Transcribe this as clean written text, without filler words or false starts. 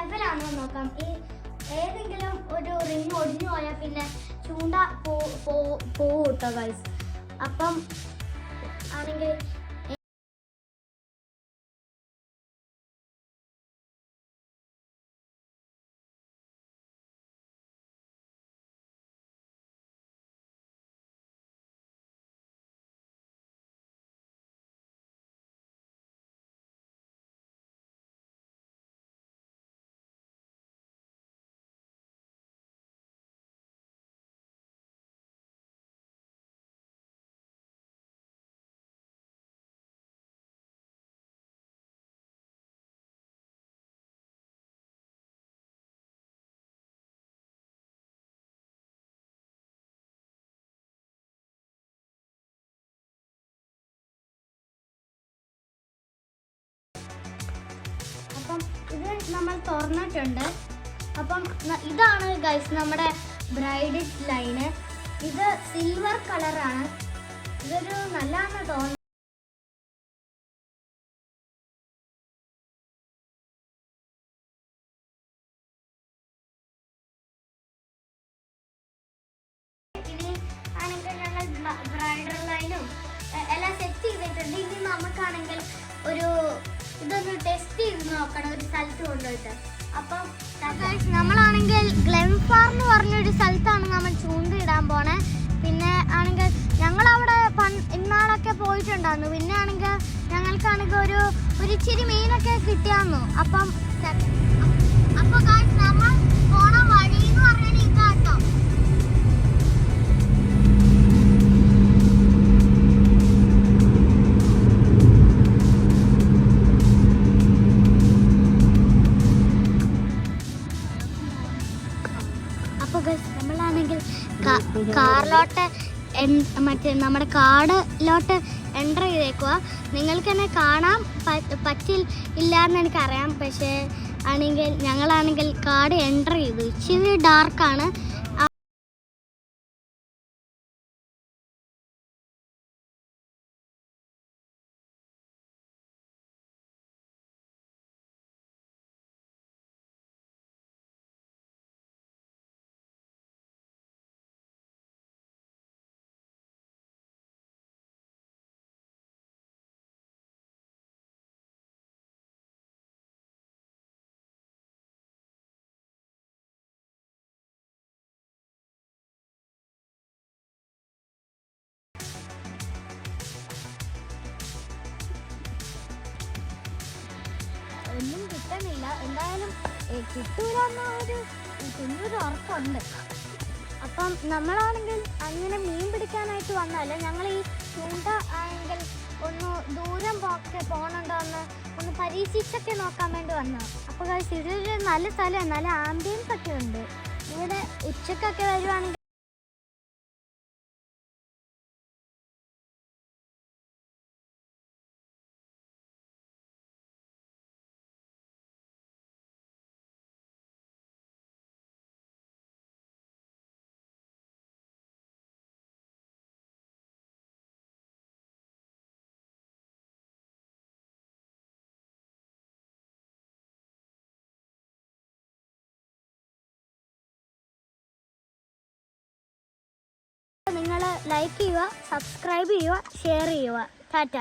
ലെവലാണോ നോക്കാം. ഈ ഏതെങ്കിലും ഒരു റിങ് ഒടിഞ്ഞു പോയാൽ പിന്നെ ചൂണ്ട പോവും കേട്ടോ ഗൈസ്. അപ്പം ആണെങ്കിൽ ഇത് നമ്മൾ തുറന്നിട്ടുണ്ട്. അപ്പം ഇതാണ് ഗൈസ് നമ്മുടെ ബ്രൈഡ് ലൈന്. ഇത് സിൽവർ കളറാണ്. ഇതൊരു നല്ലതാണ് തോന്നുന്നത്. ഇനി ആണെങ്കിൽ ഞങ്ങൾ ബ്രൈഡൽ ലൈനും എല്ലാം സെറ്റ് ചെയ്തിട്ടുണ്ട്. ഇനി നമുക്കാണെങ്കിൽ ഇതൊന്ന് ടെസ്റ്റ് ചെയ്ത് നോക്കണം ഒരു സ്ഥലത്ത് കൊണ്ടുപോയിട്ട്. അപ്പം നമ്മളാണെങ്കിൽ ഗ്ലെൻഫാർ എന്ന് പറഞ്ഞൊരു സ്ഥലത്താണ് നമ്മൾ ചൂണ്ടയിടാൻ പോണേ. പിന്നെ ആണെങ്കിൽ ഞങ്ങളവിടെ ഇന്നാളൊക്കെ പോയിട്ടുണ്ടായിരുന്നു. പിന്നെ ആണെങ്കിൽ ഞങ്ങൾക്കാണെങ്കിൽ ഒരു ഇച്ചിരി മീനൊക്കെ കിട്ടിയായിരുന്നു. അപ്പോൾ നമ്മൾ പോണ വഴി എന്ന് പറഞ്ഞാൽ ഇതാട്ടോ. നമ്മളാണെങ്കിൽ കാറിലോട്ട് മറ്റേ നമ്മുടെ കാടിലോട്ട് എൻ്റർ ചെയ്തേക്കുക. നിങ്ങൾക്ക് തന്നെ കാണാൻ ഇല്ല എന്ന് എനിക്കറിയാം. പക്ഷേ ആണെങ്കിൽ ഞങ്ങളാണെങ്കിൽ കാട് എൻ്റർ ചെയ്തു. ഇച്ചിരി ഡാർക്കാണ്. ഒന്നും കിട്ടണില്ല. എന്തായാലും കിട്ടൂലെന്ന ഒരു കുഞ്ഞൊരു ഉറപ്പുണ്ട്. അപ്പം നമ്മളാണെങ്കിൽ അങ്ങനെ മീൻ പിടിക്കാനായിട്ട് വന്നല്ല. ഞങ്ങൾ ഈ ചൂണ്ട ആണെങ്കിൽ ഒന്ന് ദൂരം പോകണുണ്ടോ ഒന്ന് പരീക്ഷിച്ചൊക്കെ നോക്കാൻ വേണ്ടി വന്നതാണ്. അപ്പോൾ ഇതൊരു നല്ല സ്ഥലമാണ്, നല്ല ആംബിയൻസ് ഒക്കെ ഉണ്ട്. ഇവിടെ ഉച്ചക്കൊക്കെ വരുവാണെങ്കിൽ നിങ്ങൾ ലൈക്ക് ചെയ്യുക, സബ്സ്ക്രൈബ് ചെയ്യുക, ഷെയർ ചെയ്യുക. ടാറ്റ.